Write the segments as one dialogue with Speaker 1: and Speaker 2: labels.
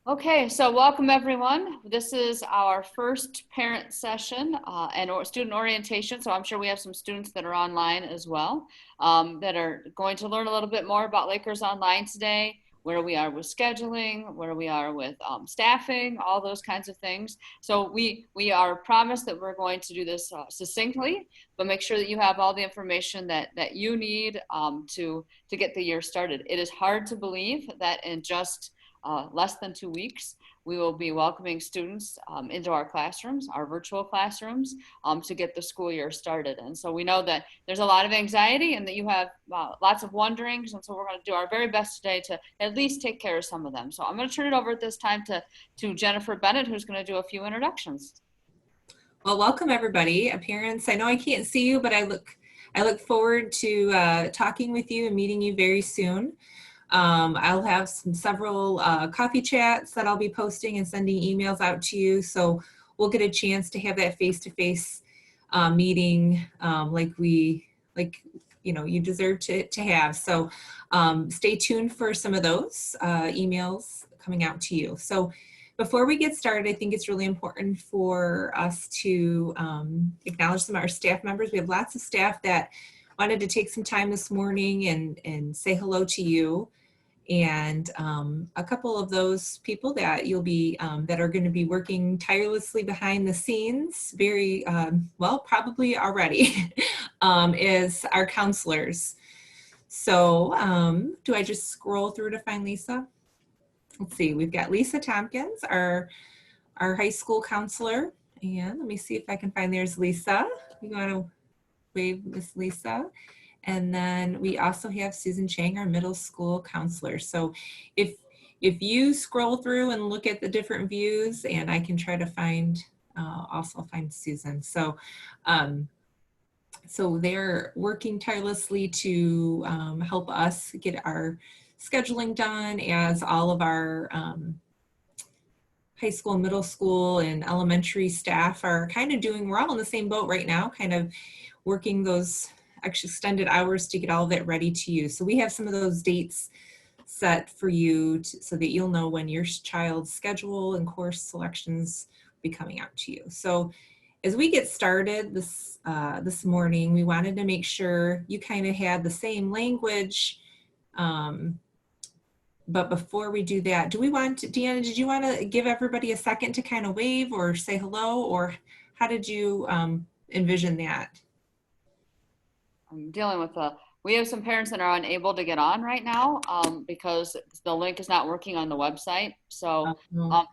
Speaker 1: Okay, so welcome everyone. This is our first parent session and student orientation. So I'm sure we have some students that are online as well that are going to learn a little bit more about Lakers Online today, where we are with scheduling, where we are with staffing, all those kinds of things. So we are promised that we're going to do this succinctly, but make sure that you have all the information that you need to get the year started. It is hard to believe that in just less than 2 weeks, we will be welcoming students into our classrooms, our virtual classrooms, to get the school year started. And so we know that there's a lot of anxiety and that you have lots of wonderings. And so we're going to do our very best today to at least take care of some of them. So I'm going to turn it over at this time to Jennifer Bennett, who's going to do a few introductions.
Speaker 2: Well, welcome everybody. Parents, I know I can't see you, but I look forward to talking with you and meeting you very soon. I'll have several coffee chats that I'll be posting and sending emails out to you. So we'll get a chance to have that face-to-face meeting like you deserve to have. So stay tuned for some of those emails coming out to you. So before we get started, I think it's really important for us to acknowledge some of our staff members. We have lots of staff that wanted to take some time this morning and say hello to you. And a couple of those people that you'll be that are going to be working tirelessly behind the scenes, very well, probably already, is our counselors. So do I just scroll through to find Lisa? Let's see, we've got Lisa Tompkins, our high school counselor, and let me see if I can find, there's Lisa. You want to wave Miss Lisa? And then we also have Susan Chang, our middle school counselor. So if you scroll through and look at the different views, and I can try to find, also find Susan. So, so they're working tirelessly to help us get our scheduling done, as all of our high school, middle school, and elementary staff are kind of doing, we're all in the same boat right now, kind of working those extended hours to get all of it ready to you. So we have some of those dates set for you so that you'll know when your child's schedule and course selections will be coming out to you. So as we get started this morning, we wanted to make sure you kind of had the same language. But before we do that, do we want to, Deanna, did you want to give everybody a second to kind of wave or say hello, or how did you envision that?
Speaker 1: I'm dealing with we have some parents that are unable to get on right now because the link is not working on the website. So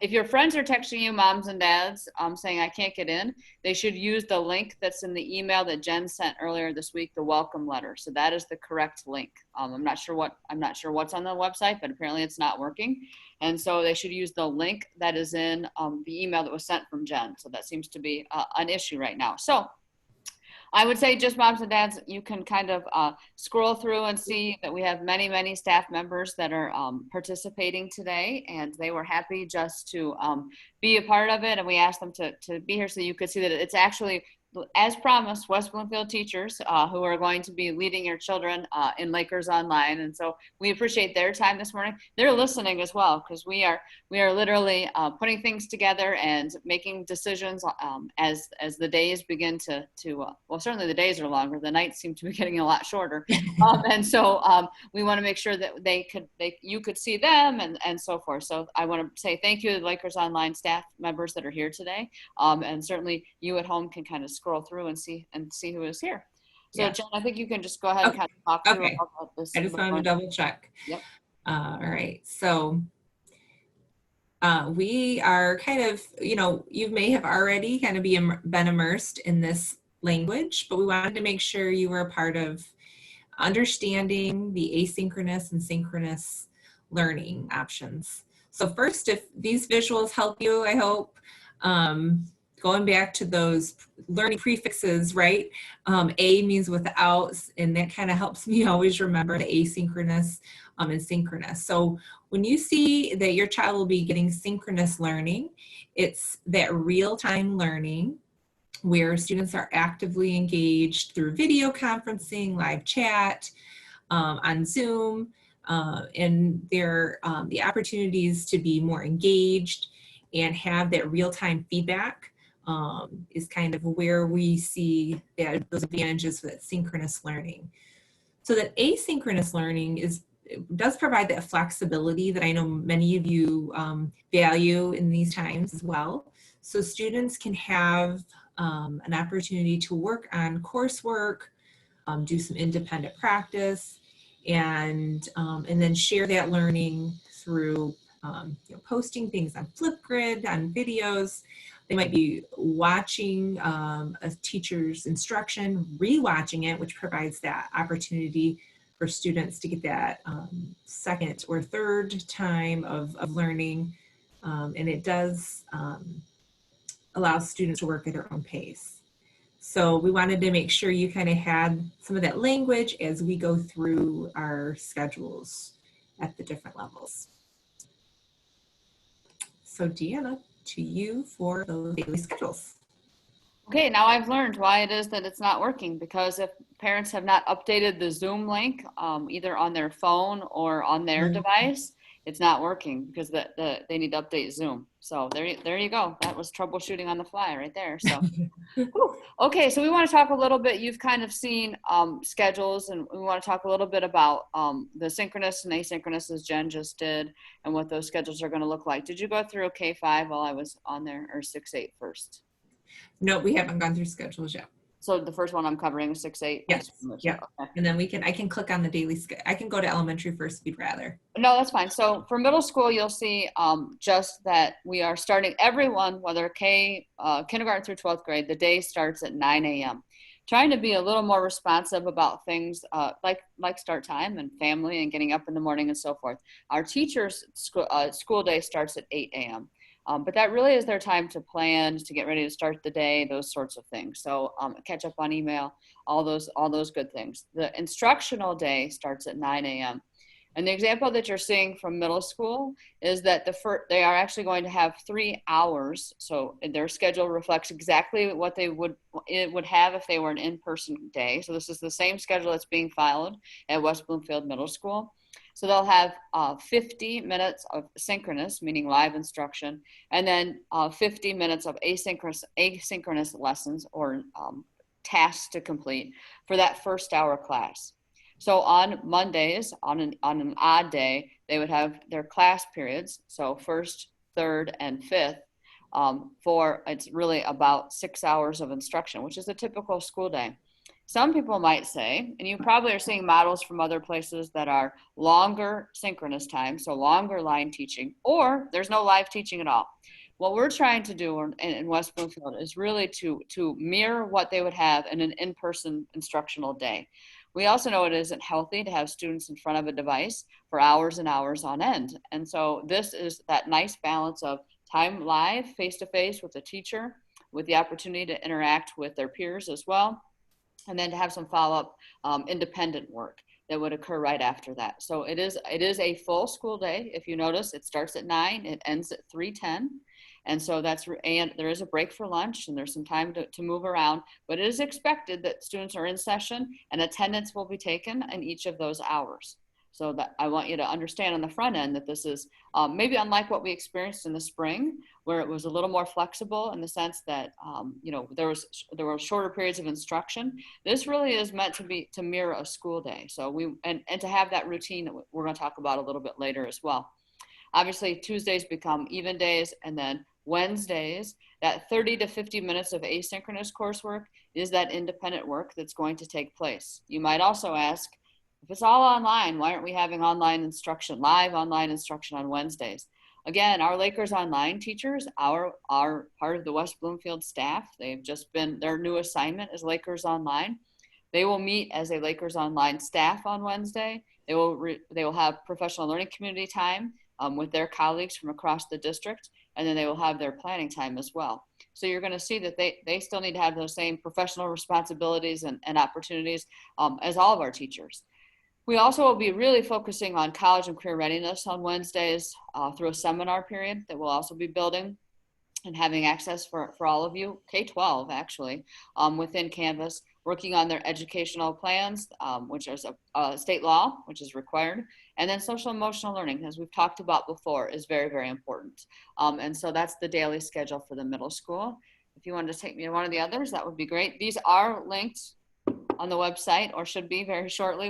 Speaker 1: if your friends are texting you, moms and dads, saying I can't get in, they should use the link that's in the email that Jen sent earlier this week, the welcome letter. So that is the correct link. I'm not sure what's on the website, but apparently it's not working. And so they should use the link that is in the email that was sent from Jen. So that seems to be an issue right now. So I would say, just moms and dads, you can kind of scroll through and see that we have many, many staff members that are participating today, and they were happy just to be a part of it. And we asked them to be here so you could see that it's actually, as promised, West Bloomfield teachers who are going to be leading your children in Lakers Online. And so we appreciate their time this morning. They're listening as well, because we are literally putting things together and making decisions as the days begin to well, certainly the days are longer. The nights seem to be getting a lot shorter. And so we want to make sure that you could see them and so forth. So I want to say thank you to the Lakers Online staff members that are here today. And certainly you at home can kind of scroll through and see who is here. So yeah. Jen, I think you can just go ahead and kind of talk through about this.
Speaker 2: I just wanted to double check.
Speaker 1: Yep.
Speaker 2: All right. So we are kind of, you may have already kind of been immersed in this language, but we wanted to make sure you were a part of understanding the asynchronous and synchronous learning options. So first, if these visuals help you, I hope, going back to those learning prefixes, right? A means without, and that kind of helps me always remember the asynchronous and synchronous. So when you see that your child will be getting synchronous learning, it's that real-time learning where students are actively engaged through video conferencing, live chat, on Zoom, and the opportunities to be more engaged and have that real-time feedback is kind of where we see those advantages with synchronous learning. So that asynchronous learning does provide that flexibility that I know many of you value in these times as well. So students can have an opportunity to work on coursework, do some independent practice, and then share that learning through posting things on Flipgrid, on videos. They might be watching a teacher's instruction, rewatching it, which provides that opportunity for students to get that second or third time of learning. And it does allow students to work at their own pace. So we wanted to make sure you kind of had some of that language as we go through our schedules at the different levels. So Deanna, to you for those daily schedules.
Speaker 1: Okay, now I've learned why it is that it's not working, because if parents have not updated the Zoom link, either on their phone or on their device, it's not working because they need to update Zoom. So there you go. That was troubleshooting on the fly right there. So, okay, so we want to talk a little bit. You've kind of seen schedules, and we want to talk a little bit about the synchronous and asynchronous, as Jen just did, and what those schedules are going to look like. Did you go through K5 while I was on there, or 6-8 first?
Speaker 2: No, we haven't gone through schedules yet.
Speaker 1: So the first one I'm covering is 6-8?
Speaker 2: Yes. Yeah. Okay. And then I can click on the daily I can go to elementary first if you'd rather.
Speaker 1: No, that's fine. So for middle school, you'll see just that we are starting everyone, whether kindergarten through 12th grade, the day starts at 9 a.m. Trying to be a little more responsive about things like start time and family and getting up in the morning and so forth. Our teachers' school day starts at 8 a.m. But that really is their time to plan, to get ready to start the day, those sorts of things. So catch up on email, all those good things. The instructional day starts at 9 a.m. And the example that you're seeing from middle school is that they are actually going to have 3 hours. So their schedule reflects exactly what they would have if they were an in-person day. So this is the same schedule that's being followed at West Bloomfield Middle School. So they'll have 50 minutes of synchronous, meaning live instruction, and then 50 minutes of asynchronous lessons or tasks to complete for that first hour class. So on Mondays, on an odd day, they would have their class periods, so first, third, and fifth, it's really about 6 hours of instruction, which is a typical school day. Some people might say, and you probably are seeing models from other places that are longer synchronous time, so longer line teaching, or there's no live teaching at all. What we're trying to do in West Bloomfield is really to mirror what they would have in an in-person instructional day. We also know it isn't healthy to have students in front of a device for hours and hours on end. And so this is that nice balance of time live, face-to-face with the teacher, with the opportunity to interact with their peers as well, and then to have some follow-up independent work that would occur right after that. So it is a full school day. If you notice, it starts at 9, it ends at 3:10. And so and there is a break for lunch and there's some time to move around, but it is expected that students are in session and attendance will be taken in each of those hours. So that I want you to understand on the front end that this is maybe unlike what we experienced in the spring, where it was a little more flexible in the sense that there were shorter periods of instruction. This really is meant to mirror a school day. So and to have that routine that we're going to talk about a little bit later as well. Obviously, Tuesdays become even days, and then Wednesdays, that 30 to 50 minutes of asynchronous coursework is that independent work that's going to take place. You might also ask, if it's all online, why aren't we having online instruction, live online instruction on Wednesdays? Again, our Lakers Online teachers are part of the West Bloomfield staff. They've just their new assignment is Lakers Online. They will meet as a Lakers Online staff on Wednesday. They will have professional learning community time with their colleagues from across the district, and then they will have their planning time as well. So you're going to see that they still need to have those same professional responsibilities and opportunities as all of our teachers. We also will be really focusing on college and career readiness on Wednesdays through a seminar period that we'll also be building and having access for all of you, K-12 actually, within Canvas. working on their educational plans, which is a state law, which is required. And then social emotional learning, as we've talked about before, is very, very important. And so that's the daily schedule for the middle school. If you wanted to take me to one of the others, that would be great. These are linked on the website, or should be very shortly.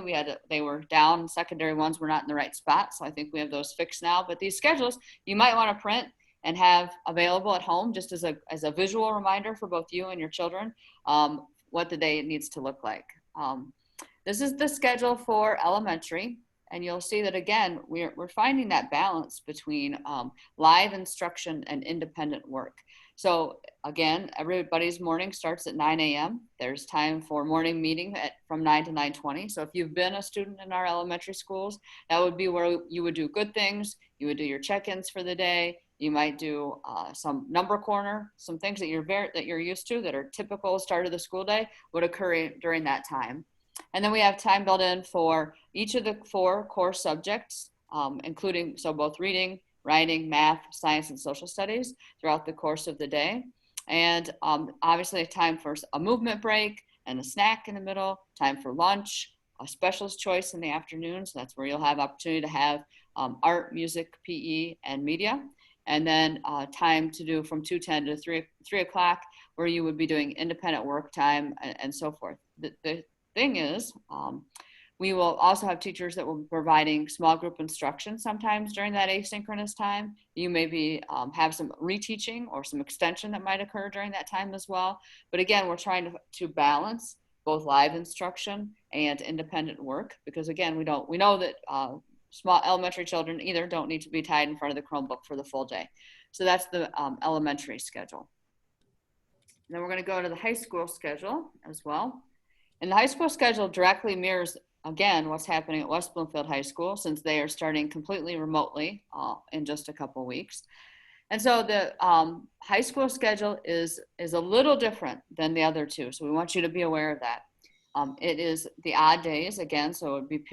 Speaker 1: They were down, secondary ones were not in the right spot, so I think we have those fixed now. But these schedules you might want to print and have available at home, just as a visual reminder for both you and your children, what the day needs to look like. This is the schedule for elementary, and you'll see that again we're finding that balance between live instruction and independent work. So again, everybody's morning starts at 9 a.m. There's time for morning meeting from 9 to 9:20. So if you've been a student in our elementary schools, that would be where you would do good things. You would do your check-ins for the day. You might do some number corner, some things that you're used to that are typical start of the school day would occur during that time. And then we have time built in for each of the 4 core subjects, including both reading, writing, math, science, and social studies throughout the course of the day. And obviously a time for a movement break and a snack in the middle, time for lunch, a specialist choice in the afternoon. So that's where you'll have opportunity to have art, music, PE, and media. And then time to do from 2:10 to 3 o'clock, where you would be doing independent work time and so forth. The thing is, we will also have teachers that will be providing small group instruction sometimes during that asynchronous time. You maybe have some reteaching or some extension that might occur during that time as well. But again, we're trying to balance both live instruction and independent work, because again, we know that small elementary children either don't need to be tied in front of the Chromebook for the full day. So that's the elementary schedule. And then we're going to go to the high school schedule as well. And the high school schedule directly mirrors, again, what's happening at West Bloomfield High School, since they are starting completely remotely in just a couple weeks. And so the high school schedule is a little different than the other two. So we want you to be aware of that. It is the odd days again. So it would be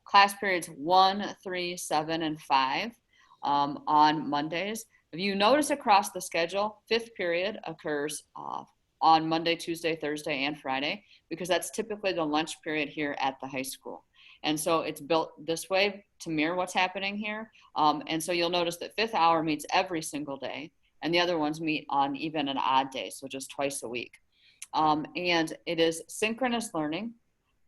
Speaker 1: class periods 1, 3, 7, and 5 on Mondays. If you notice across the schedule, 5th period occurs on Monday, Tuesday, Thursday, and Friday, because that's typically the lunch period here at the high school. And so it's built this way to mirror what's happening here. And so you'll notice that 5th hour meets every single day, and the other ones meet on even an odd day, so just twice a week. And it is synchronous learning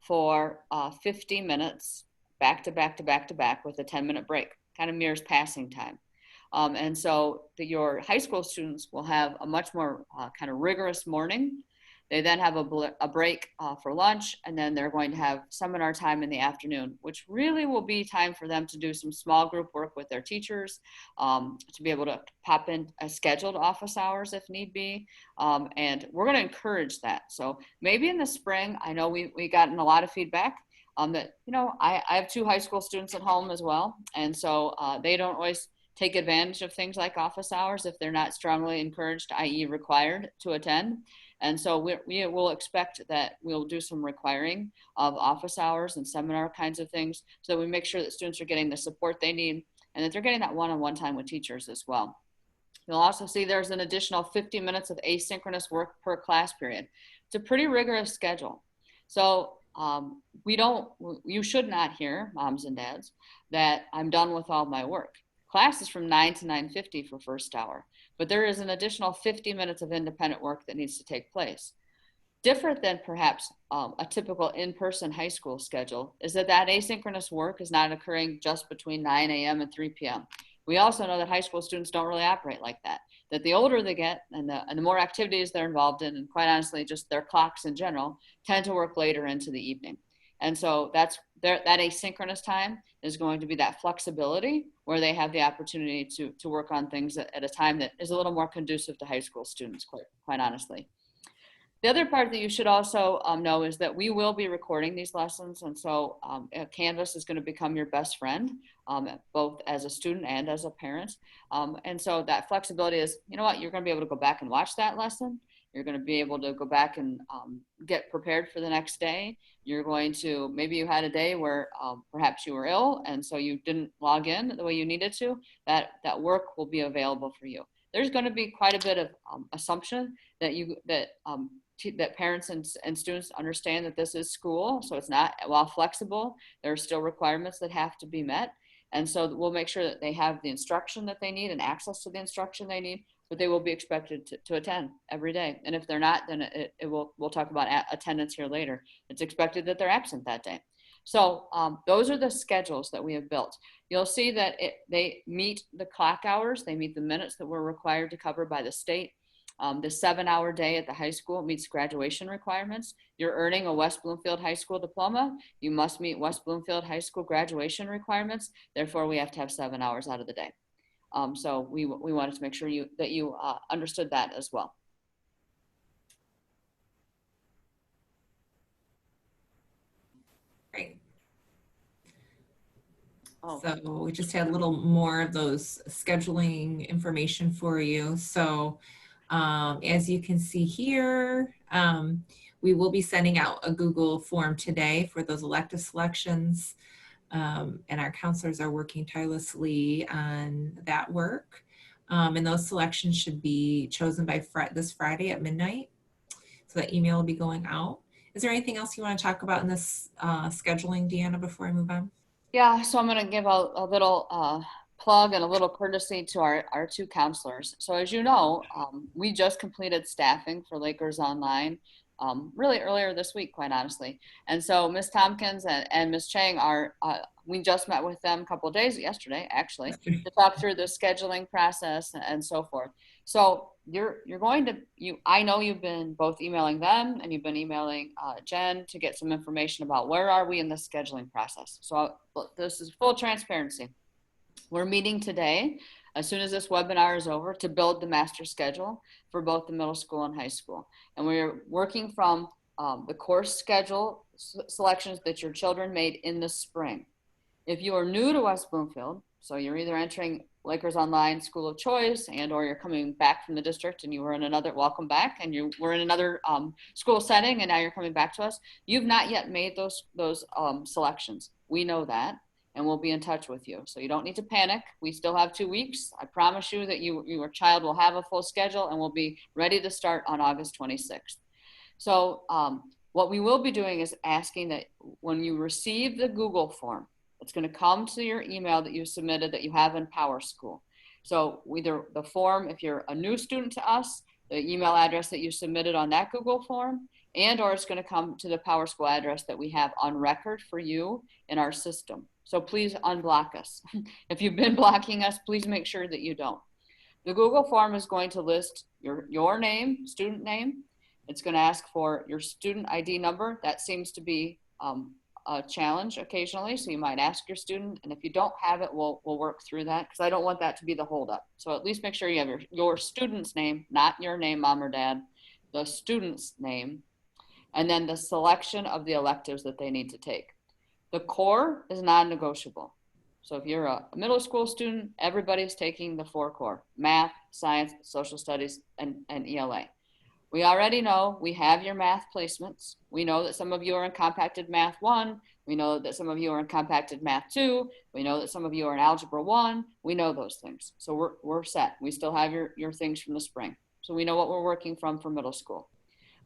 Speaker 1: for 50 minutes, back to back to back to back, with a 10-minute break. Kind of mirrors passing time. And so your high school students will have a much more kind of rigorous morning. They then have a break for lunch, and then they're going to have seminar time in the afternoon, which really will be time for them to do some small group work with their teachers, to be able to pop in scheduled office hours if need be. And we're going to encourage that. So maybe in the spring, I know we gotten a lot of feedback that, I have 2 high school students at home as well. And so they don't always take advantage of things like office hours if they're not strongly encouraged, i.e. required to attend. And so we will expect that we'll do some requiring of office hours and seminar kinds of things, so that we make sure that students are getting the support they need and that they're getting that one-on-one time with teachers as well. You'll also see there's an additional 50 minutes of asynchronous work per class period. It's a pretty rigorous schedule. So you should not hear, moms and dads, that I'm done with all my work. Class is from 9 to 9:50 for first hour, but there is an additional 50 minutes of independent work that needs to take place. Different than perhaps a typical in-person high school schedule is that asynchronous work is not occurring just between 9 a.m. and 3 p.m. We also know that high school students don't really operate like that, that the older they get and the more activities they're involved in, and quite honestly, just their clocks in general, tend to work later into the evening. And so that asynchronous time is going to be that flexibility where they have the opportunity to work on things at a time that is a little more conducive to high school students, quite honestly. The other part that you should also know is that we will be recording these lessons. And so Canvas is going to become your best friend, both as a student and as a parent. And so that flexibility is, you're going to be able to go back and watch that lesson. You're going to be able to go back and get prepared for the next day. You're going to, maybe you had a day where perhaps you were ill and so you didn't log in the way you needed to. That work will be available for you. there's going to be quite a bit of assumption that that parents and students understand that this is school. So it's not, while flexible, there are still requirements that have to be met. And so we'll make sure that they have the instruction that they need and access to the instruction they need, but they will be expected to attend every day. And if they're not, then we'll talk about attendance here later. It's expected that they're absent that day. So those are the schedules that we have built. You'll see that they meet the clock hours, they meet the minutes that we're required to cover by the state. The 7-hour day at the high school meets graduation requirements. You're earning a West Bloomfield High School diploma. You must meet West Bloomfield High School graduation requirements. Therefore, we have to have 7 hours out of the day. So we wanted to make sure that you understood that as well.
Speaker 2: Great.
Speaker 1: Oh.
Speaker 2: So we just had a little more of those scheduling information for you. So as you can see here, we will be sending out a Google form today for those elective selections. And our counselors are working tirelessly on that work. And those selections should be chosen by this Friday at midnight. So that email will be going out. Is there anything else you want to talk about in this scheduling, Deanna, before I move on?
Speaker 1: Yeah, so I'm going to give a little plug and a little courtesy to our two counselors. So as you know, we just completed staffing for Lakers Online really earlier this week, quite honestly. And so Ms. Tompkins and Ms. Chang we just met with them a couple of days, yesterday actually, to talk through the scheduling process and so forth. So I know you've been both emailing them and you've been emailing Jen to get some information about where are we in the scheduling process. So this is full transparency. We're meeting today, as soon as this webinar is over, to build the master schedule for both the middle school and high school. And we're working from the course schedule selections that your children made in the spring. If you are new to West Bloomfield, so you're either entering Lakers Online School of Choice or you're coming back from the district and you were in another, welcome back, and you were in another school setting and now you're coming back to us, you've not yet made those selections. We know that, and we'll be in touch with you. So you don't need to panic. We still have 2 weeks. I promise you that your child will have a full schedule and will be ready to start on August 26th. So what we will be doing is asking that when you receive the Google form, it's going to come to your email that you submitted that you have in PowerSchool. So either the form, if you're a new student to us, the email address that you submitted on that Google form, or it's going to come to the PowerSchool address that we have on record for you in our system. So please unblock us. If you've been blocking us, please make sure that you don't. The Google form is going to list your name, student name. It's going to ask for your student ID number. That seems to be a challenge occasionally, so you might ask your student, and if you don't have it, we'll work through that, because I don't want that to be the holdup. So at least make sure you have your student's name, not your name, mom or dad, the student's name, and then the selection of the electives that they need to take. The core is non-negotiable. So if you're a middle school student, everybody's taking the 4 core: math, science, social studies, and ELA. We already know we have your math placements. We know that some of you are in compacted math 1. We know that some of you are in compacted math 2. We know that some of you are in algebra 1. We know those things. So we're set. We still have your things from the spring. So we know what we're working from for middle school.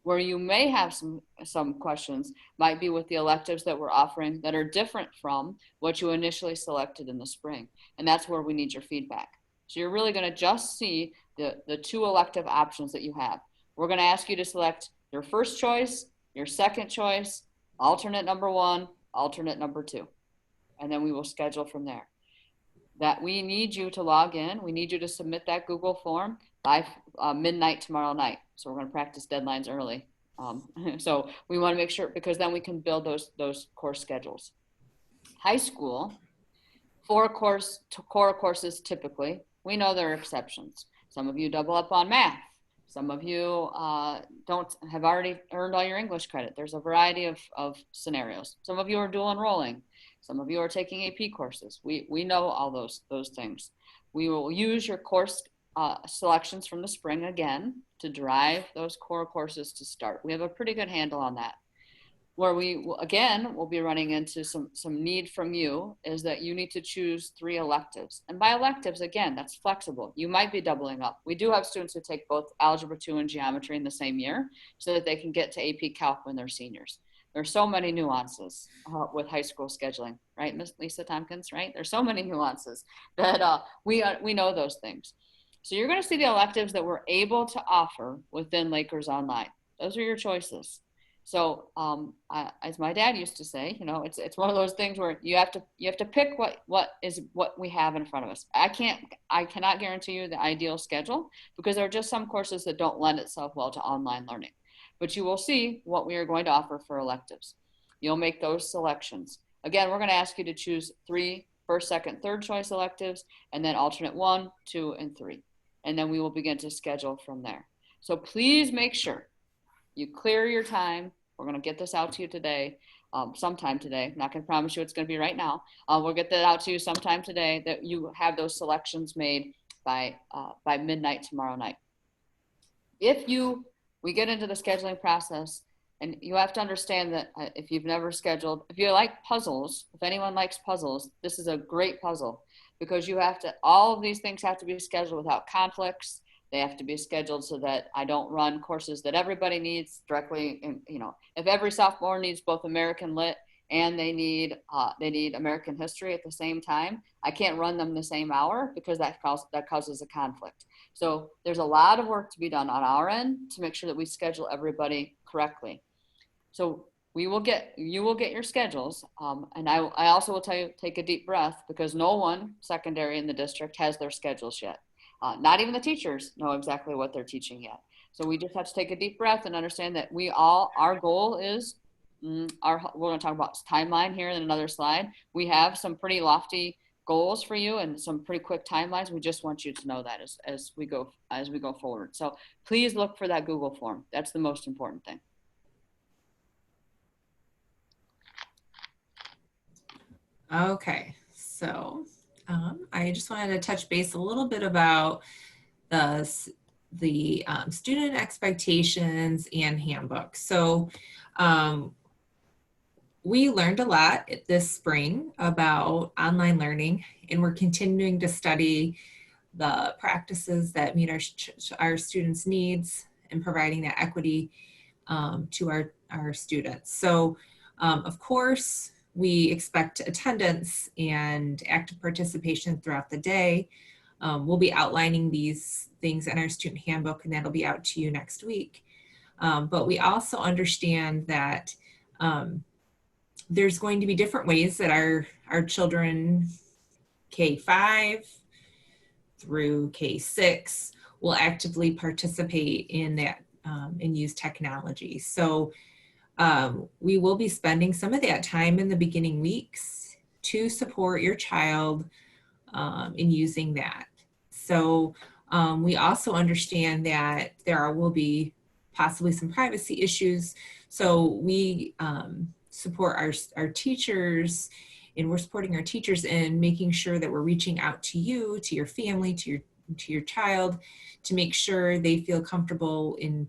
Speaker 1: Where you may have some questions might be with the electives that we're offering that are different from what you initially selected in the spring. And that's where we need your feedback. So you're really going to just see the 2 elective options that you have. We're going to ask you to select your first choice, your second choice, alternate number 1, alternate number 2. And then we will schedule from there. That we need you to log in. We need you to submit that Google form by midnight tomorrow night. So we're going to practice deadlines early. So we want to make sure, because then we can build those course schedules. High school, 4 core courses typically. We know there are exceptions. Some of you double up on math. Some of you have already earned all your English credit. There's a variety of scenarios. Some of you are dual enrolling. Some of you are taking AP courses. We know all those things. We will use your course selections from the spring again to drive those core courses to start. We have a pretty good handle on that. where again will be running into some need from you is that you need to choose 3 electives. And by electives, again, that's flexible. You might be doubling up. We do have students who take both Algebra 2 and Geometry in the same year so that they can get to AP Calc when they're seniors. There's so many nuances with high school scheduling, right, Miss Lisa Tompkins, right? There's so many nuances that we know those things. So you're going to see the electives that we're able to offer within Lakers Online. Those are your choices. So, as my dad used to say, it's one of those things where you have to pick what we have in front of us. I cannot guarantee you the ideal schedule because there are just some courses that don't lend itself well to online learning. But you will see what we are going to offer for electives. You'll make those selections. Again, we're going to ask you to choose 3 first, second, third choice electives, and then alternate 1, 2, and 3. And then we will begin to schedule from there. So please make sure you clear your time. We're going to get this out to you today, sometime today. I'm not going to promise you it's going to be right now. We'll get that out to you sometime today, that you have those selections made by midnight tomorrow night. We get into the scheduling process, and you have to understand that if you've never scheduled, if you like puzzles, if anyone likes puzzles, this is a great puzzle because all of these things have to be scheduled without conflicts. They have to be scheduled so that I don't run courses that everybody needs directly. And, if every sophomore needs both American Lit and they need American History at the same time, I can't run them the same hour because that causes a conflict. So there's a lot of work to be done on our end to make sure that we schedule everybody correctly. So you will get your schedules. And I also will tell you, take a deep breath because no one secondary in the district has their schedules yet. Not even the teachers know exactly what they're teaching yet. So we just have to take a deep breath and understand that our goal is, we're going to talk about timeline here in another slide. We have some pretty lofty goals for you and some pretty quick timelines. We just want you to know that as we go forward. So please look for that Google form. That's the most important thing.
Speaker 2: Okay, so I just wanted to touch base a little bit about the student expectations and handbook. So we learned a lot this spring about online learning, and we're continuing to study the practices that meet our students' needs and providing that equity to our students. So of course, we expect attendance and active participation throughout the day. We'll be outlining these things in our student handbook, and that'll be out to you next week. But we also understand that there's going to be different ways that our children K-5 through K-6 will actively participate in that and use technology. So we will be spending some of that time in the beginning weeks to support your child in using that. So we also understand that there will be possibly some privacy issues. So we support our teachers, and we're supporting our teachers in making sure that we're reaching out to you, to your family, to your child, to make sure they feel comfortable in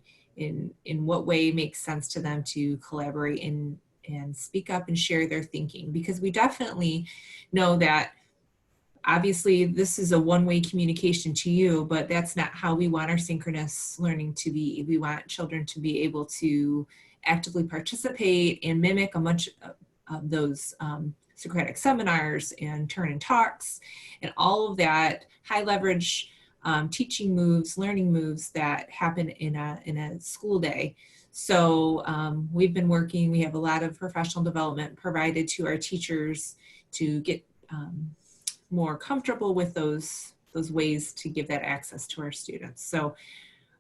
Speaker 2: what way makes sense to them to collaborate and speak up and share their thinking. Because we definitely know that obviously this is a one-way communication to you, but that's not how we want our synchronous learning to be. We want children to be able to actively participate and mimic a bunch of those Socratic seminars and turn and talks and all of that high leverage teaching moves, learning moves that happen in a school day. So we've been working, we have a lot of professional development provided to our teachers to get more comfortable with those ways to give that access to our students. So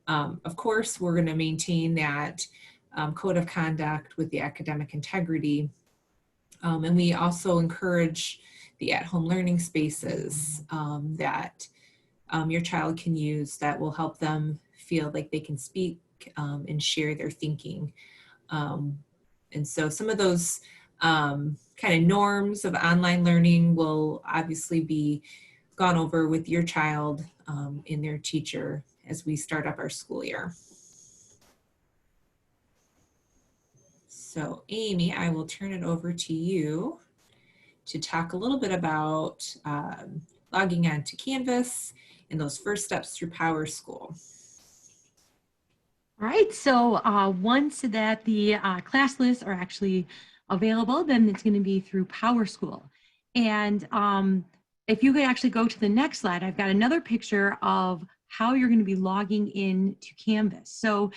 Speaker 2: of course, we're going to maintain that code of conduct with the academic integrity. And we also encourage the at-home learning spaces that your child can use that will help them feel like they can speak and share their thinking. And so some of those kind of norms of online learning will obviously be gone over with your child and their teacher as we start up our school year. So Amy, I will turn it over to you to talk a little bit about logging on to Canvas and those first steps through PowerSchool.
Speaker 3: All right, so once that the class lists are actually available, then it's going to be through PowerSchool. And if you could actually go to the next slide, I've got another picture of how you're going to be logging in to Canvas. So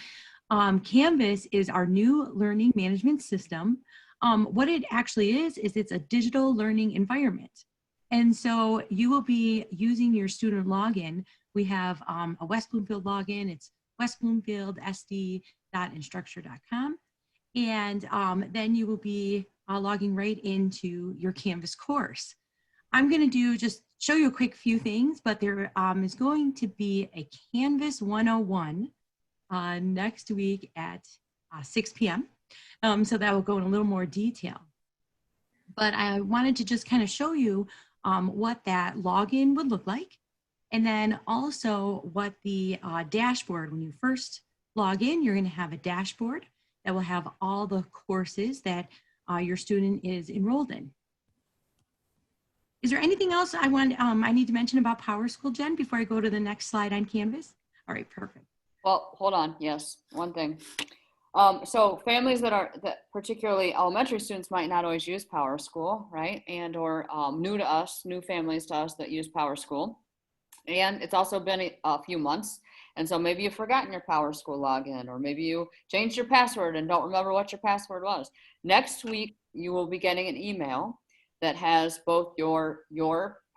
Speaker 3: Canvas is our new learning management system. What it actually is it's a digital learning environment. And so you will be using your student login. We have a West Bloomfield login. It's westbloomfieldsd.instructure.com. And then you will be logging right into your Canvas course. I'm going to just show you a quick few things, but there is going to be a Canvas 101 next week at 6 p.m. So that will go in a little more detail. But I wanted to just kind of show you what that login would look like. And then also what the dashboard, when you first log in, you're going to have a dashboard that will have all the courses that your student is enrolled in. Is there anything else I need to mention about PowerSchool, Jen, before I go to the next slide on Canvas? All right, perfect.
Speaker 1: Well, hold on. Yes, one thing. So families that particularly elementary students might not always use PowerSchool, right? And or new families to us that use PowerSchool. And it's also been a few months. And so maybe you've forgotten your PowerSchool login, or maybe you changed your password and don't remember what your password was. Next week, you will be getting an email that has both your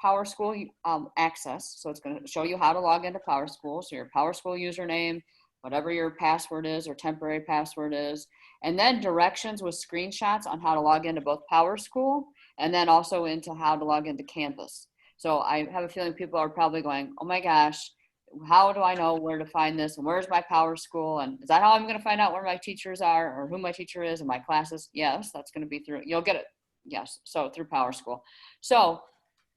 Speaker 1: PowerSchool access. So it's going to show you how to log into PowerSchool. So your PowerSchool username, whatever your password is or temporary password is, and then directions with screenshots on how to log into both PowerSchool and then also into how to log into Canvas. So I have a feeling people are probably going, oh my gosh, how do I know where to find this? And where's my PowerSchool? And is that how I'm going to find out where my teachers are or who my teacher is and my classes? Yes, that's going to be through, you'll get it. Yes, so through PowerSchool. So,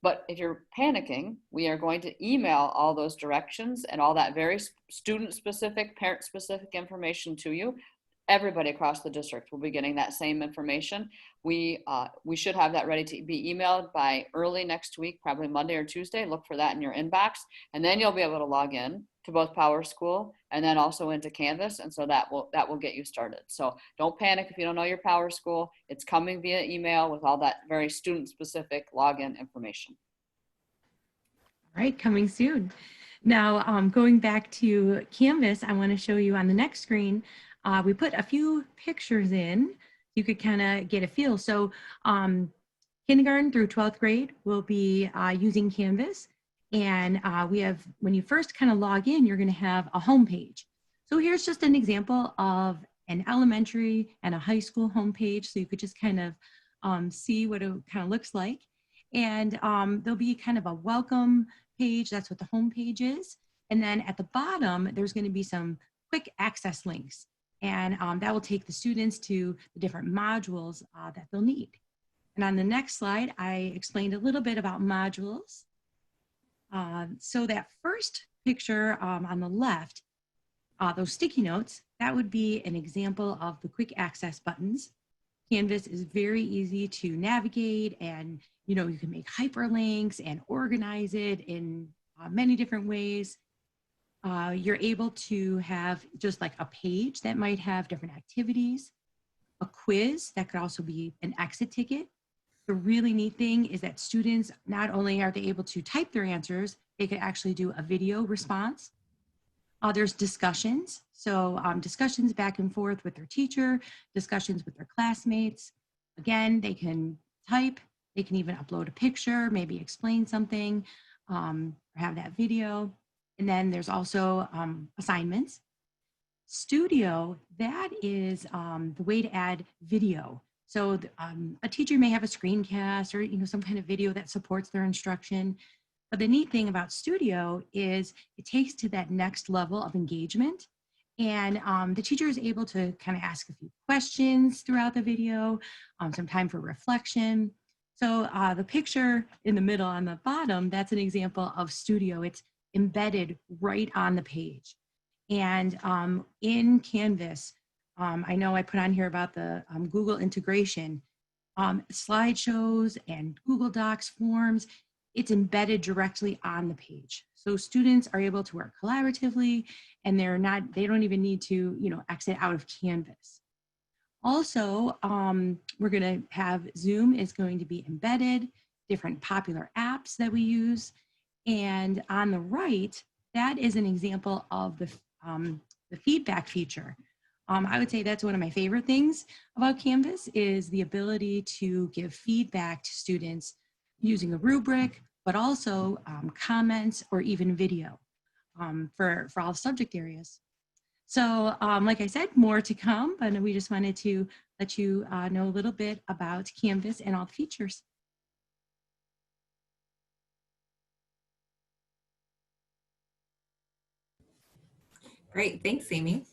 Speaker 1: but if you're panicking, we are going to email all those directions and all that very student-specific, parent-specific information to you. Everybody across the district will be getting that same information. We should have that ready to be emailed by early next week, probably Monday or Tuesday. Look for that in your inbox, and then you'll be able to log in to both PowerSchool and then also into Canvas, and so that will get you started. So don't panic if you don't know your PowerSchool. It's coming via email with all that very student-specific login information.
Speaker 3: All right, coming soon. Now, going back to Canvas, I want to show you on the next screen. We put a few pictures in. You could kind of get a feel. So kindergarten through 12th grade will be using Canvas. And we have, when you first kind of log in, you're going to have a home page. So here's just an example of an elementary and a high school home page. So you could just kind of see what it kind of looks like. And there'll be kind of a welcome page. That's what the home page is. And then at the bottom, there's going to be some quick access links. And that will take the students to the different modules that they'll need. And on the next slide, I explained a little bit about modules. So that first picture on the left, those sticky notes, that would be an example of the quick access buttons. Canvas is very easy to navigate, and you can make hyperlinks and organize it in many different ways. You're able to have just like a page that might have different activities, a quiz that could also be an exit ticket. The really neat thing is that students, not only are they able to type their answers, they could actually do a video response. There's discussions. So discussions back and forth with their teacher, discussions with their classmates. Again, they can type, they can even upload a picture, maybe explain something, or have that video. And then there's also assignments. Studio, that is the way to add video. So a teacher may have a screencast or some kind of video that supports their instruction. But the neat thing about Studio is it takes to that next level of engagement. And the teacher is able to kind of ask a few questions throughout the video, some time for reflection. So the picture in the middle on the bottom, that's an example of Studio. It's embedded right on the page. And in Canvas, I know I put on here about the Google integration, slideshows and Google Docs forms. It's embedded directly on the page. So students are able to work collaboratively, and they don't even need to, exit out of Canvas. Also, we're going to have Zoom is going to be embedded, different popular apps that we use. And on the right, that is an example of the feedback feature. I would say that's one of my favorite things about Canvas is the ability to give feedback to students using a rubric, but also comments or even video for all subject areas. So like I said, more to come, but we just wanted to let you know a little bit about Canvas and all the features.
Speaker 2: Great, thanks, Amy.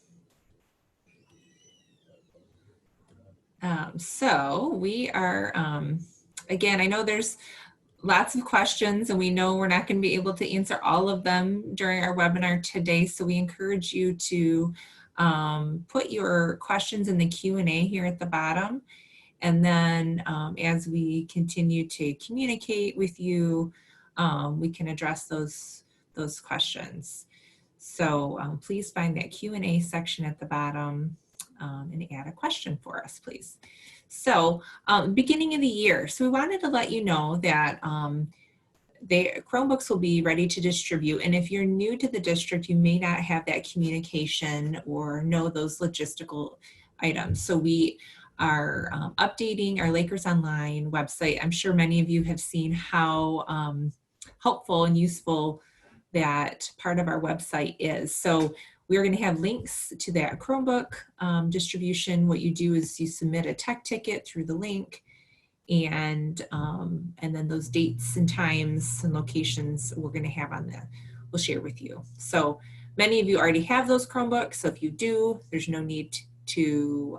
Speaker 2: So we are, again, I know there's lots of questions and we know we're not going to be able to answer all of them during our webinar today. So we encourage you to put your questions in the Q&A here at the bottom. And then as we continue to communicate with you, we can address those questions. So please find that Q&A section at the bottom and add a question for us, please. So beginning of the year, so we wanted to let you know that Chromebooks will be ready to distribute. And if you're new to the district, you may not have that communication or know those logistical items. So we are updating our Lakers Online website. I'm sure many of you have seen how helpful and useful that part of our website is. So we're going to have links to that Chromebook distribution. What you do is you submit a tech ticket through the link, and then those dates and times and locations we're going to have on that we'll share with you. So many of you already have those Chromebooks, so if you do, there's no need to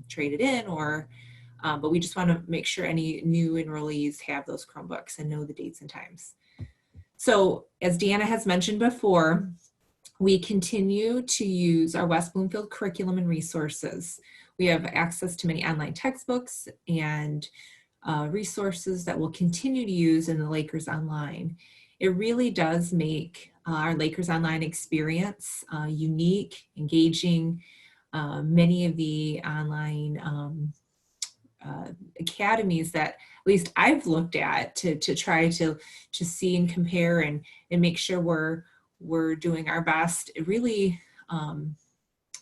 Speaker 2: trade it in, or but we just want to make sure any new enrollees have those Chromebooks and know the dates and times. So as Deanna has mentioned before, we continue to use our West Bloomfield curriculum and resources. We have access to many online textbooks and resources that we'll continue to use in the Lakers Online. It really does make our Lakers Online experience unique, engaging. Many of the online academies that at least I've looked at to try to see and compare and make sure we're doing our best. It really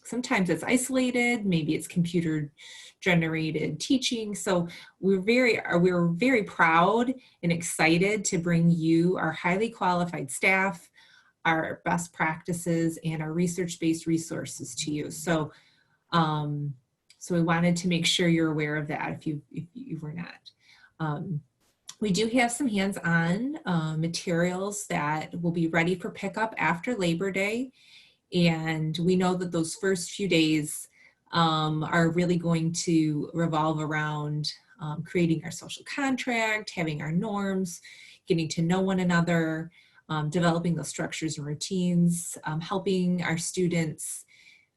Speaker 2: sometimes it's isolated, maybe it's computer generated teaching. So we're very proud and excited to bring you our highly qualified staff, our best practices, and our research-based resources to you. So so we wanted to make sure you're aware of that if you were not. We do have some hands-on materials that will be ready for pickup after Labor Day. And we know that those first few days are really going to revolve around creating our social contract, having our norms, getting to know one another, developing those structures and routines, helping our students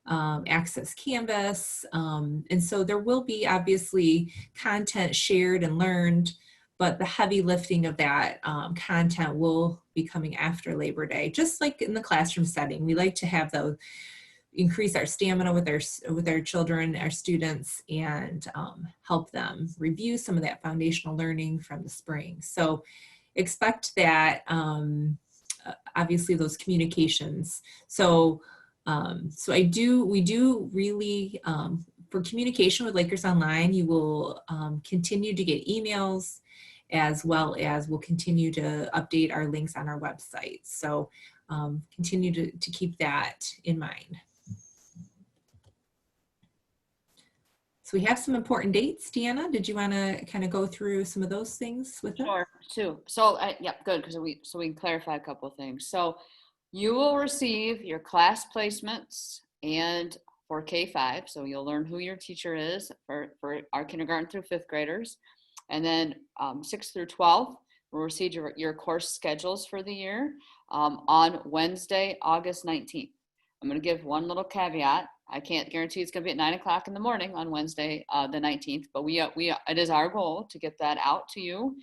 Speaker 2: access Canvas. And so there will be obviously content shared and learned, but the heavy lifting of that content will be coming after Labor Day. Just like in the classroom setting, we like to have those increase our stamina with our children, our students, and help them review some of that foundational learning from the spring. So expect that obviously those communications. So we do really, for communication with Lakers Online, you will continue to get emails, as well as we'll continue to update our links on our website. So continue to keep that in mind. So we have some important dates. Deanna, did you want to kind of go through some of those things with us?
Speaker 1: Sure, too. So, yeah, good, because we can clarify a couple of things. So you will receive your class placements and for K-5, so you'll learn who your teacher is for our kindergarten through fifth graders. And then 6th through 12th, we'll receive your course schedules for the year on Wednesday, August 19th. I'm going to give one little caveat. I can't guarantee it's going to be at 9 o'clock in the morning on Wednesday, the 19th, but it is our goal to get that out to you.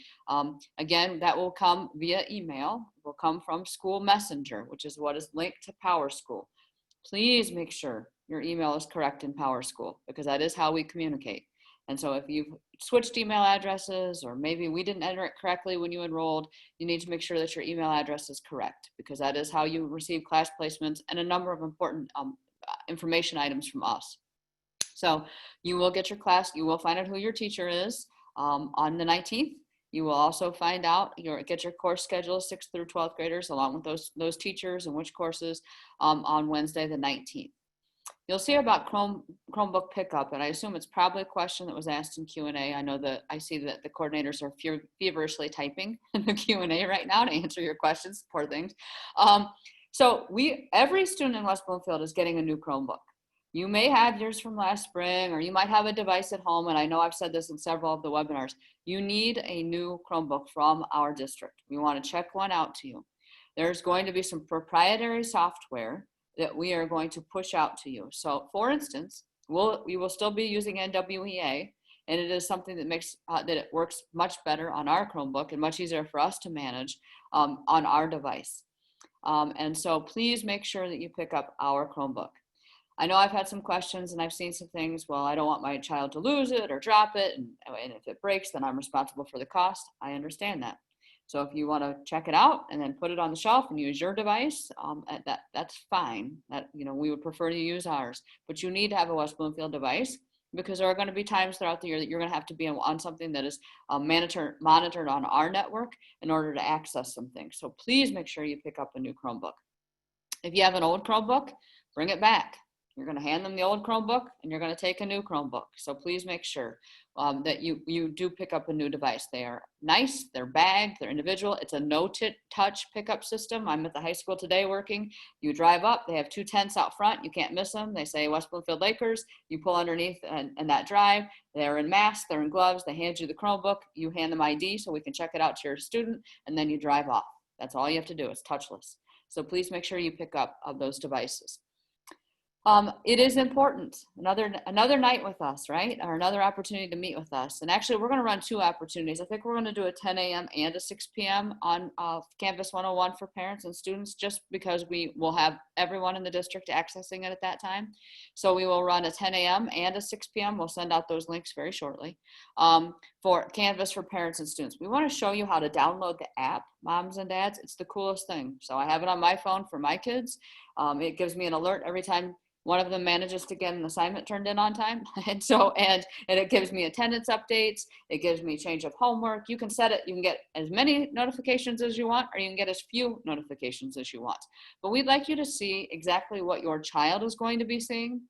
Speaker 1: Again, that will come via email. It will come from School Messenger, which is what is linked to PowerSchool. Please make sure your email is correct in PowerSchool, because that is how we communicate. And so if you've switched email addresses, or maybe we didn't enter it correctly when you enrolled, you need to make sure that your email address is correct, because that is how you receive class placements and a number of important information items from us. So you will get your class, you will find out who your teacher is on the 19th. You will also find out, get your course schedule, 6th through 12th graders, along with those teachers and which courses on Wednesday the 19th. You'll see about Chromebook Pickup, and I assume it's probably a question that was asked in Q&A. I know that I see that the coordinators are feverishly typing in the Q&A right now to answer your questions, poor things. So every student in West Bloomfield is getting a new Chromebook. You may have yours from last spring, or you might have a device at home, and I know I've said this in several of the webinars. You need a new Chromebook from our district. We want to check one out to you. There's going to be some proprietary software that we are going to push out to you. So for instance, we will still be using NWEA, and it is something that makes that it works much better on our Chromebook and much easier for us to manage on our device. And so please make sure that you pick up our Chromebook. I know I've had some questions and I've seen some things, well, I don't want my child to lose it or drop it, and if it breaks, then I'm responsible for the cost. I understand that. So if you want to check it out and then put it on the shelf and use your device, that's fine. We would prefer to use ours, but you need to have a West Bloomfield device, because there are going to be times throughout the year that you're going to have to be on something that is monitored on our network in order to access some things. So please make sure you pick up a new Chromebook. If you have an old Chromebook, bring it back. You're going to hand them the old Chromebook and you're going to take a new Chromebook. So please make sure that you do pick up a new device. They are nice, they're bagged, they're individual. It's a no-touch pickup system. I'm at the high school today working. You drive up, they have 2 tents out front. You can't miss them. They say West Bloomfield Lakers. You pull underneath and that drive. They're in masks, they're in gloves. They hand you the Chromebook. You hand them ID so we can check it out to your student, and then you drive off. That's all you have to do. It's touchless. So please make sure you pick up those devices. It is important. Another night with us, right? Or another opportunity to meet with us. And actually, we're going to run 2 opportunities. I think we're going to do a 10 a.m. and a 6 p.m. on Canvas 101 for parents and students, just because we will have everyone in the district accessing it at that time. So we will run a 10 a.m. and a 6 p.m. We'll send out those links very shortly for Canvas for parents and students. We want to show you how to download the app, moms and dads. It's the coolest thing. So I have it on my phone for my kids. It gives me an alert every time one of them manages to get an assignment turned in on time. And it gives me attendance updates. It gives me change of homework. You can set it, you can get as many notifications as you want, or you can get as few notifications as you want. But we'd like you to see exactly what your child is going to be seeing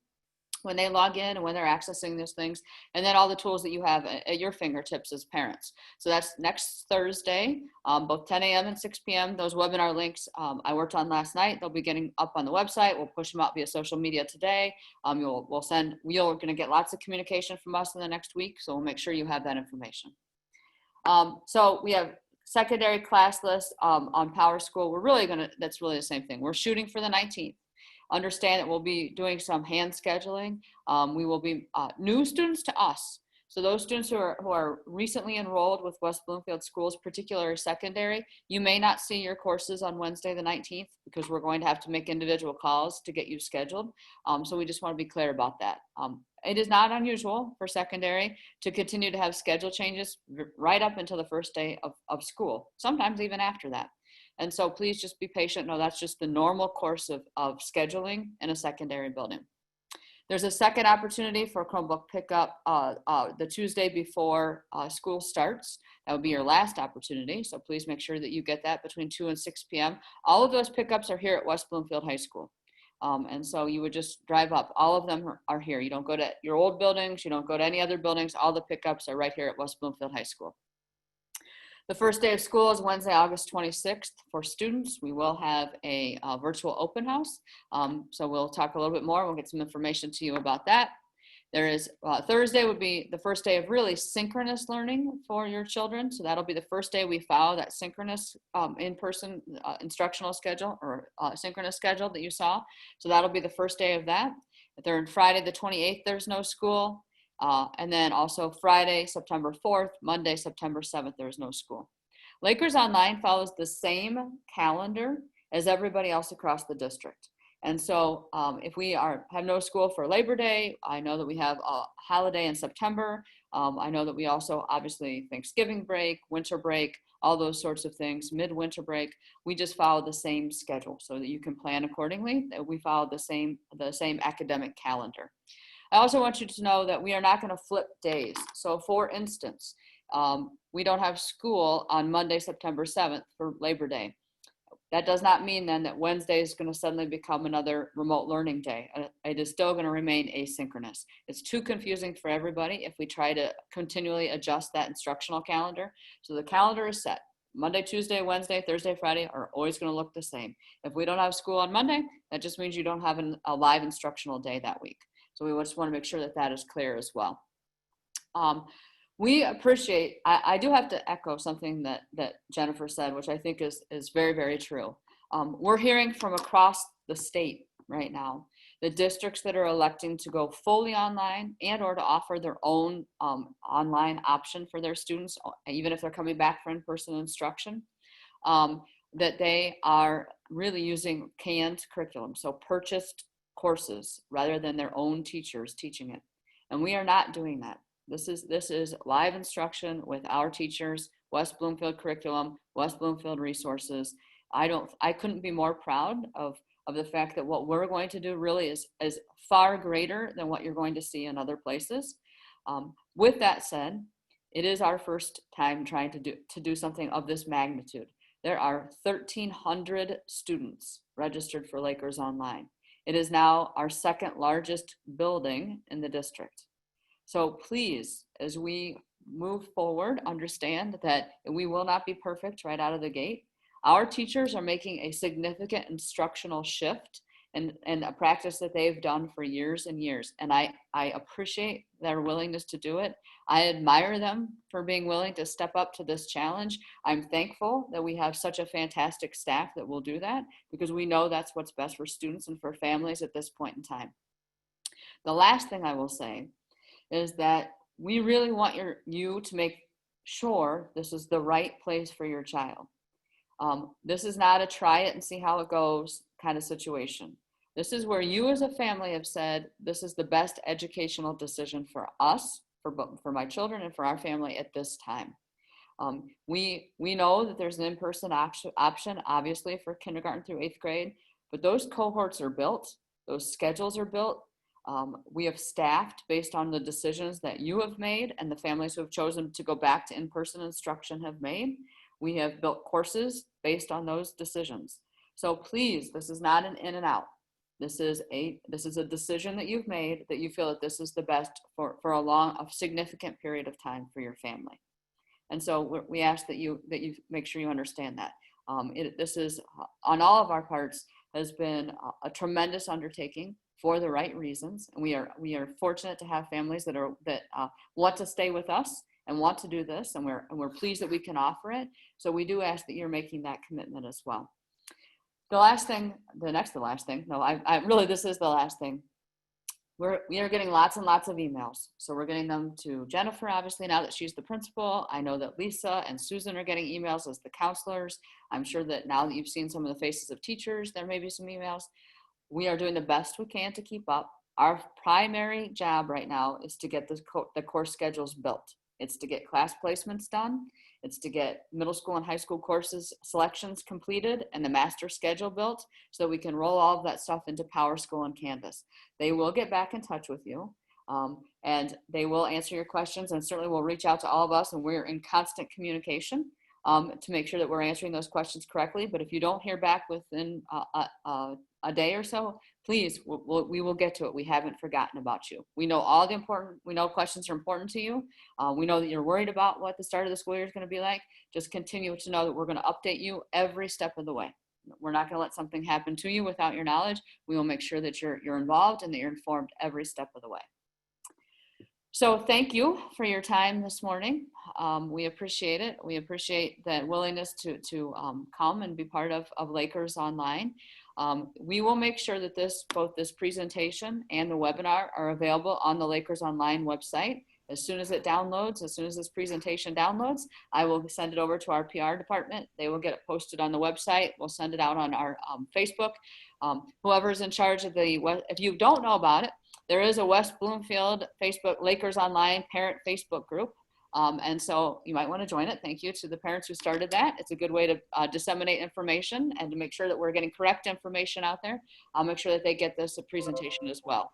Speaker 1: when they log in and when they're accessing those things, and then all the tools that you have at your fingertips as parents. So that's next Thursday, both 10 a.m. and 6 p.m. Those webinar links I worked on last night. They'll be getting up on the website. We'll push them out via social media today. You're going to get lots of communication from us in the next week, so we'll make sure you have that information. So we have secondary class list on PowerSchool. That's really the same thing. We're shooting for the 19th. Understand that we'll be doing some hand scheduling. We will be new students to us. So those students who are recently enrolled with West Bloomfield Schools, particularly secondary, you may not see your courses on Wednesday the 19th, because we're going to have to make individual calls to get you scheduled. So we just want to be clear about that. It is not unusual for secondary to continue to have schedule changes right up until the first day of school, sometimes even after that. And so please just be patient. No, that's just the normal course of scheduling in a secondary building. There's a second opportunity for Chromebook Pickup the Tuesday before school starts. That would be your last opportunity. So please make sure that you get that between 2 and 6 p.m. All of those pickups are here at West Bloomfield High School. And so you would just drive up. All of them are here. You don't go to your old buildings. You don't go to any other buildings. All the pickups are right here at West Bloomfield High School. The first day of school is Wednesday, August 26th. For students, we will have a virtual open house. So we'll talk a little bit more. We'll get some information to you about that. Thursday would be the first day of really synchronous learning for your children. So that'll be the first day we follow that synchronous in-person instructional schedule or synchronous schedule that you saw. So that'll be the first day of that. They're on Friday the 28th, there's no school. And then also Friday, September 4th, Monday, September 7th, there's no school. Lakers Online follows the same calendar as everybody else across the district. And so if we have no school for Labor Day, I know that we have a holiday in September. I know that we also obviously Thanksgiving break, winter break, all those sorts of things, midwinter break. We just follow the same schedule so that you can plan accordingly. That we follow the same academic calendar. I also want you to know that we are not going to flip days. So for instance, we don't have school on Monday, September 7th for Labor Day. That does not mean then that Wednesday is going to suddenly become another remote learning day. It is still going to remain asynchronous. It's too confusing for everybody if we try to continually adjust that instructional calendar. So the calendar is set. Monday, Tuesday, Wednesday, Thursday, Friday are always going to look the same. If we don't have school on Monday, that just means you don't have a live instructional day that week. So we just want to make sure that that is clear as well. We appreciate, I do have to echo something that Jennifer said, which I think is very, very true. We're hearing from across the state right now, the districts that are electing to go fully online and or to offer their own online option for their students, even if they're coming back for in-person instruction, that they are really using canned curriculum, so purchased courses rather than their own teachers teaching it. And we are not doing that. This is live instruction with our teachers, West Bloomfield curriculum, West Bloomfield resources. I couldn't be more proud of the fact that what we're going to do really is far greater than what you're going to see in other places. With that said, it is our first time trying to do something of this magnitude. There are 1,300 students registered for Lakers Online. It is now our second largest building in the district. So please, as we move forward, understand that we will not be perfect right out of the gate. Our teachers are making a significant instructional shift and a practice that they've done for years and years. And I appreciate their willingness to do it. I admire them for being willing to step up to this challenge. I'm thankful that we have such a fantastic staff that will do that because we know that's what's best for students and for families at this point in time. The last thing I will say is that we really want you to make sure this is the right place for your child. This is not a try it and see how it goes kind of situation. This is where you as a family have said, this is the best educational decision for us, for my children and for our family at this time. We know that there's an in-person option, obviously for kindergarten through 8th grade, but those cohorts are built, those schedules are built. We have staffed based on the decisions that you have made and the families who have chosen to go back to in-person instruction have made. We have built courses based on those decisions. So please, this is not an in and out. This is a decision that you've made that you feel that this is the best for a significant period of time for your family. And so we ask that you make sure you understand that. This is on all of our parts has been a tremendous undertaking for the right reasons, and we are fortunate to have families that want to stay with us and want to do this, and we're pleased that we can offer it. So we do ask that you're making that commitment as well. This is the last thing. We are getting lots and lots of emails. So we're getting them to Jennifer, obviously, now that she's the principal. I know that Lisa and Susan are getting emails as the counselors. I'm sure that now that you've seen some of the faces of teachers, there may be some emails. We are doing the best we can to keep up. Our primary job right now is to get the course schedules built. It's to get class placements done. It's to get middle school and high school courses selections completed and the master schedule built so that we can roll all of that stuff into PowerSchool and Canvas. They will get back in touch with you and they will answer your questions and certainly will reach out to all of us, and we're in constant communication to make sure that we're answering those questions correctly. But if you don't hear back within a day or so, please, we will get to it. We haven't forgotten about you. We know we know questions are important to you. We know that you're worried about what the start of the school year is going to be like. Just continue to know that we're going to update you every step of the way. We're not going to let something happen to you without your knowledge. We will make sure that you're involved and that you're informed every step of the way. So thank you for your time this morning. We appreciate it. We appreciate that willingness to come and be part of Lakers Online. We will make sure that both this presentation and the webinar are available on the Lakers Online website. As soon as it downloads, as soon as this presentation downloads, I will send it over to our PR department. They will get it posted on the website. We'll send it out on our Facebook. Whoever's in charge of if you don't know about it, there is a West Bloomfield Facebook Lakers Online parent Facebook group. And so you might want to join it. Thank you to the parents who started that. It's a good way to disseminate information and to make sure that we're getting correct information out there. I'll make sure that they get this presentation as well.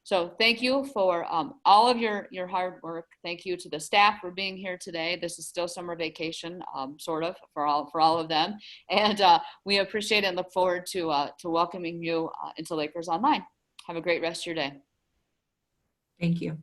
Speaker 1: So thank you for all of your hard work. Thank you to the staff for being here today. This is still summer vacation, sort of, for all of them. And we appreciate it and look forward to welcoming you into Lakers Online. Have a great rest of your day.
Speaker 2: Thank you.